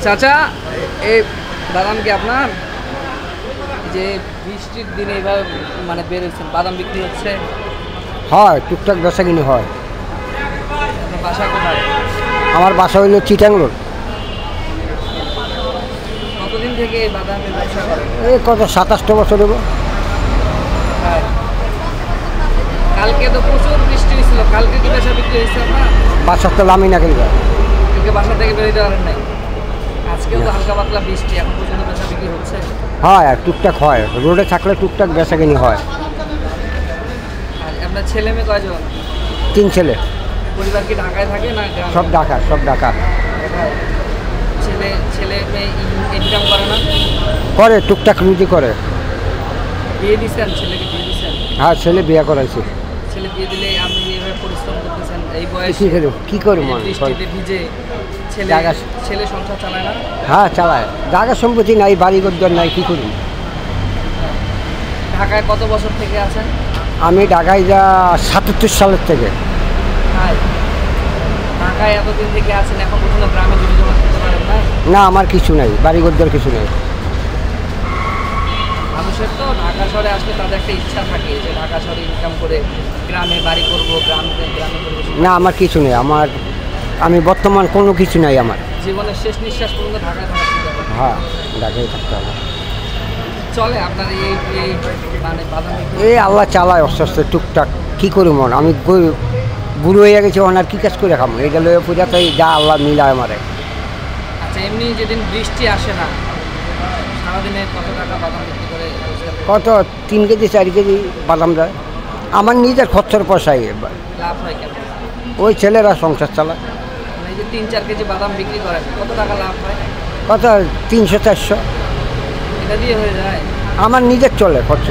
চাচা, এই বাদাম কি আপনার? যে বৃষ্টির দিনে এবার মানে বেরোচ্ছেন, বাদাম বিক্রি হচ্ছে? হয়, টুকটাক বেচা কিনে হয়। আপনার বাসা কোথায়? আমার বাসা হইল চিটাং রোড। কতদিন থেকে এই বাদামের ব্যবসা করেন? এই কত 27টা বছর দেবো। হ্যাঁ, কালকে তো প্রচুর বৃষ্টি হয়েছিল, কালকে কি বেচা বিক্রি হয়েছে আপনার? বাসার তো লামি না কিনবে। কালকে বাসা থেকে বেরোতে পারেন নাই, আজকেও তো হালকা পাতলা বৃষ্টি, এখন পর্যন্ত বেচা বিক্রি হচ্ছে? হয়, আর টুকটাক হয়, রোডে থাকলে টুকটাক বেচা কিনি হয়। আর আপনার ছেলে মেয়ে কয়জন? 3 ছেলে। পরিবার কি ঢাকায় থাকে না গ্রামে? সব ঢাকা, সব ঢাকা। ঢাকায়। ছেলে ছেলে মেয়ে ইনকাম করে না? করে, টুকটাক রুজি করে। বিয়ে দিচ্ছেন? ছেলেকে বিয়ে দিচ্ছেন? হ্যাঁ, ছেলে বিয়ে করাইছে। ছেলে বিয়ে দিলে আপনি যেভাবে পরিশ্রম করতেছেন এই বয়সে, কি করে এই মনে বৃষ্টিতে ভিজে, ছেলে ছেলে সংসার চালায় না? হ্যাঁ, চালায়। জায়গা সম্পত্তি নাই, বাড়ি ঘর নাই, কি করি। ঢাকায় কত বছর থেকে আছেন? আমি ঢাকায় 77 সালের থেকে। হ্যাঁ, ঢাকায় এতদিন থেকে আছেন, এখন পর্যন্ত গ্রামে জমি জমা করতে পারেন না? না, আমার কিছু নাই, বাড়ি ঘর কিছু নেই। মানুষের তো ঢাকা শহরে আসলে তাদের একটা ইচ্ছা থাকে যে ঢাকা শহরে ইনকাম করে গ্রামে বাড়ি করবো, গ্রামে করবো। না, আমার কিছু নেই। আমি বর্তমান কোনো কিছু নাই আমার। জীবনের শেষ নিঃশ্বাস পর্যন্ত ঢাকায় থাকা চিন্তা করেন? হ্যাঁ, ঢাকায় থাকতে হবে। চলে আপনার এই এই মানে বাদাম? এই আল্লাহ চালায় আস্তে আস্তে টুকটাক, কি করি মন। আমি বুড়ো হয়ে গেছি, ওনার কি কাজ করে খাবো? এটা লয়ে পূজা তাই যা আল্লাহ মিলায় আমারে। আচ্ছা, এমনি যেদিন বৃষ্টি আসে না, সারাদিনে কত টাকা বাদাম বিক্রি করে? কত 3 কেজি 4 কেজি বাদাম যায়। আমার নিজের খরচের পয়সায় লাভ হয় কেন? ওই ছেলেরা সংসার চালায়। এই যে 3-4 কেজি বাদাম বিক্রি করেন, কত টাকা লাভ হয়? কত 300-400। এটা দিয়ে হয়ে যায়? আমার নিজের চলে খরচ।